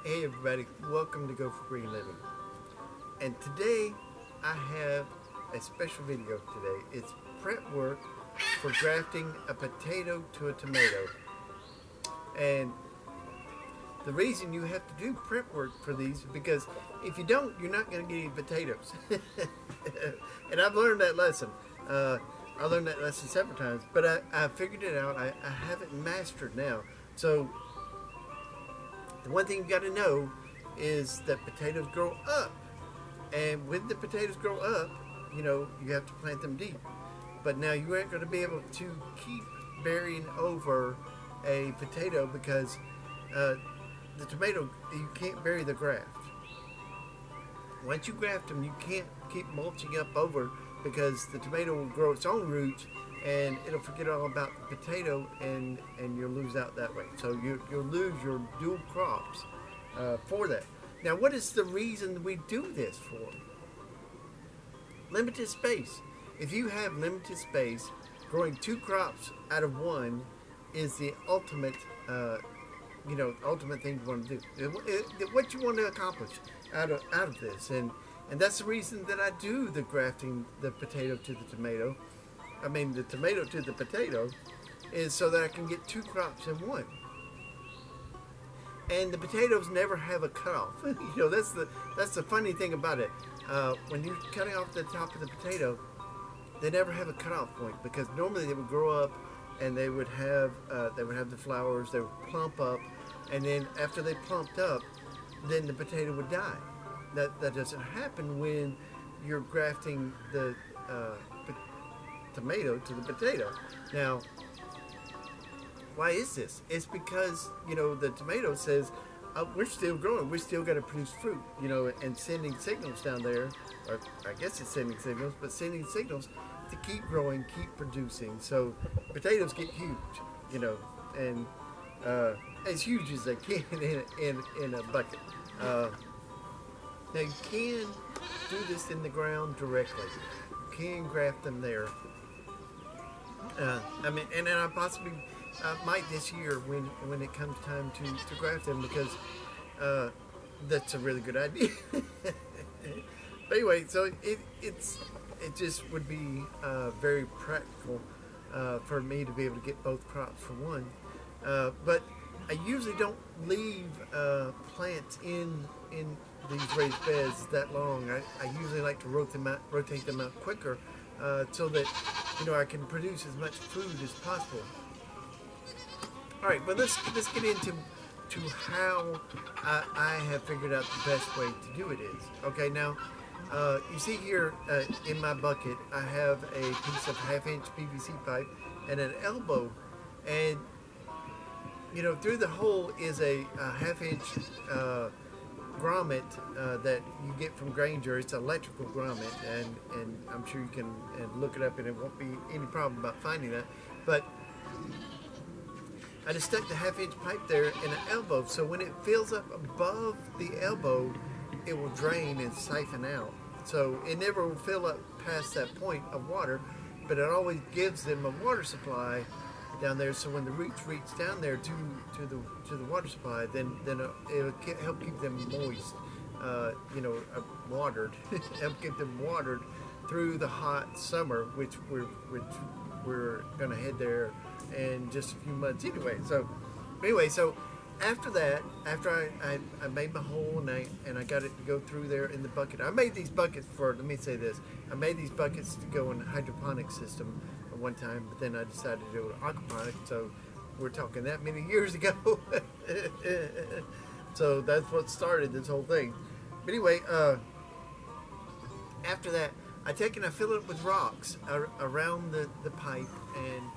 Hey everybody, welcome to Go for Green Living. And today I have a special video today. It's prep work for grafting a potato to a tomato. And the reason you have to do prep work for these is because if you don't, you're not going to get any potatoes. And I've learned that lesson. I learned that lesson several times, but I figured it out. I have it mastered now. So the one thing you got to know is that potatoes grow up, and when the potatoes grow up, you have to plant them deep. But now you aren't going to be able to keep burying over a potato because the tomato, you can't bury the graft. Once you graft them, you can't keep mulching up over because the tomato will grow its own roots and it'll forget all about the potato and you'll lose out that way. So you'll lose your dual crops for that. Now, what is the reason we do this for? Limited space. If you have limited space, growing two crops out of one is the ultimate, ultimate thing you want to do. What you want to accomplish out of this, and that's the reason that I do the grafting, the potato to the tomato. I mean, the tomato to the potato is so that I can get two crops in one. And the potatoes never have a cutoff. That's the funny thing about it. When you're cutting off the top of the potato, they never have a cutoff point because normally they would grow up and they would have the flowers. They would plump up, and then after they plumped up, then the potato would die. That doesn't happen when you're grafting the tomato to the potato. Now, why is this? It's because the tomato says we're still growing, we still got to produce fruit, and sending signals down there, or I guess it's sending signals, but sending signals to keep growing, keep producing. So potatoes get huge, and as huge as they can in a bucket. Now you can do this in the ground directly. You can graft them there. And then I possibly might this year when it comes time to graft them because that's a really good idea. But anyway, so it just would be very practical for me to be able to get both crops for one. But I usually don't leave plants in these raised beds that long. I usually like to rotate them out quicker so that I can produce as much food as possible. All right, but let's get into how I have figured out the best way to do it is. Okay, now you see here in my bucket I have a piece of 1/2-inch PVC pipe and an elbow, and through the hole is a 1/2-inch grommet that you get from Granger. It's an electrical grommet, and I'm sure you can look it up and it won't be any problem about finding that. But I just stuck the 1/2-inch pipe there in an elbow, so when it fills up above the elbow, it will drain and siphon out. So it never will fill up past that point of water, but it always gives them a water supply down there. So when the roots reach down there to the water supply, then it'll help keep them moist, watered, help keep them watered through the hot summer, which we're gonna head there in just a few months anyway. So after that, after I made my hole and I got it to go through there in the bucket. I made these buckets let me say this, I made these buckets to go in a hydroponic system at one time, but then I decided to do an aquaponic, so we're talking that many years ago. So that's what started this whole thing. But anyway, after that, I take and I fill it with rocks around the pipe, and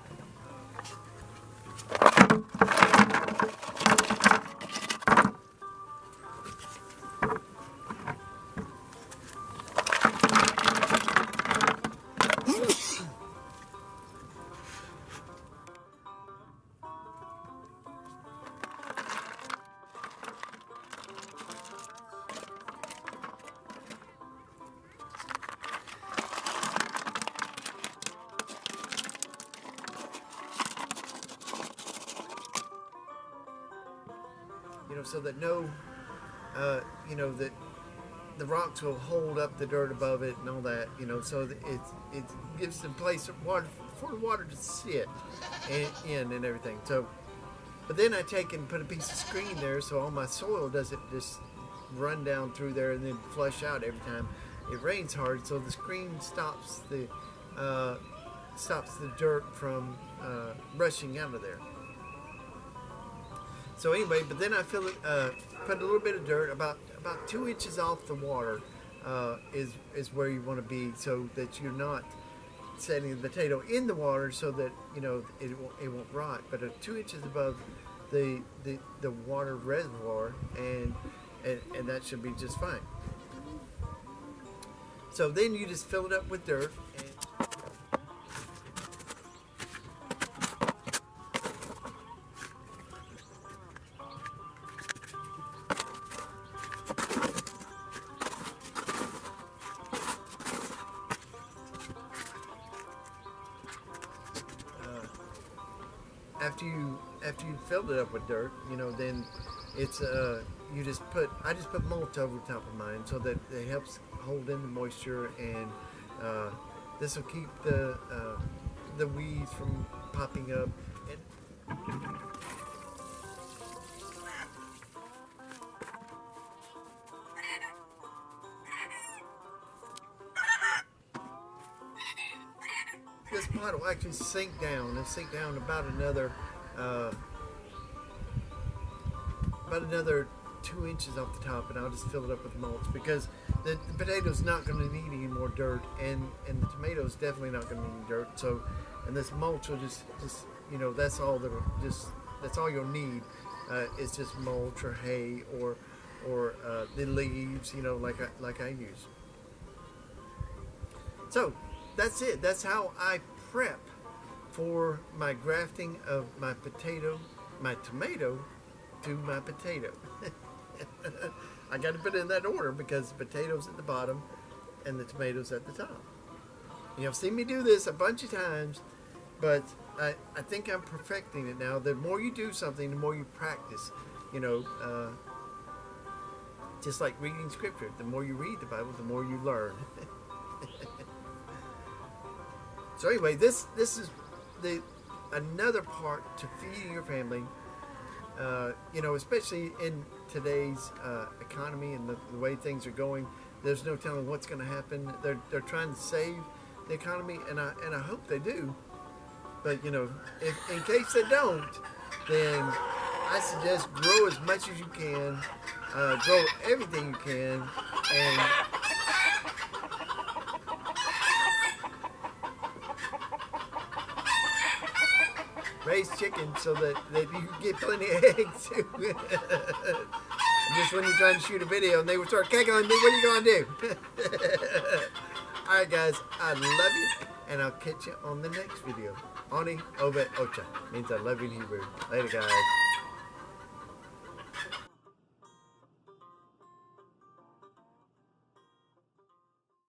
so that no you know, that the rocks will hold up the dirt above it and all that, you know, so that it gives some place for the water to sit and everything. So, but then I take and put a piece of screen there so all my soil doesn't just run down through there and then flush out every time it rains hard. So the screen stops the dirt from rushing out of there. So anyway, but then I fill it, put a little bit of dirt about 2 inches off the water is where you want to be, so that you're not setting the potato in the water so that, you know, it won't rot, but 2 inches above the water reservoir, and that should be just fine. So then you just fill it up with dirt. After you filled it up with dirt, you know, then it's I just put mulch over the top of mine so that it helps hold in the moisture, and this will keep the weeds from popping up. This pot will actually sink down. It'll sink down about another 2 inches off the top, and I'll just fill it up with mulch, because the potato's not going to need any more dirt, and the tomato's definitely not going to need any dirt. So, and this mulch will just you know, that's all you'll need. It's just mulch or hay or the leaves, you know, like I use. So that's it. That's how I prep for my grafting of my tomato to my potato. I got to put it in that order because the potato's at the bottom and the tomatoes at the top. You've seen me do this a bunch of times, but I think I'm perfecting it now. The more you do something, the more you practice. You know, just like reading scripture. The more you read the Bible, the more you learn. So anyway, this is another part to feeding your family. You know, especially in today's economy and the way things are going, there's no telling what's going to happen. They're trying to save the economy, and I hope they do. But you know, if in case they don't, then I suggest grow as much as you can, grow everything you can, and raise chickens so that you can get plenty of eggs too. Just when you're trying to shoot a video and they will start cackling, what are you going to do? Alright guys, I love you, and I'll catch you on the next video. Ani Obet Ocha means I love you in Hebrew. Later guys.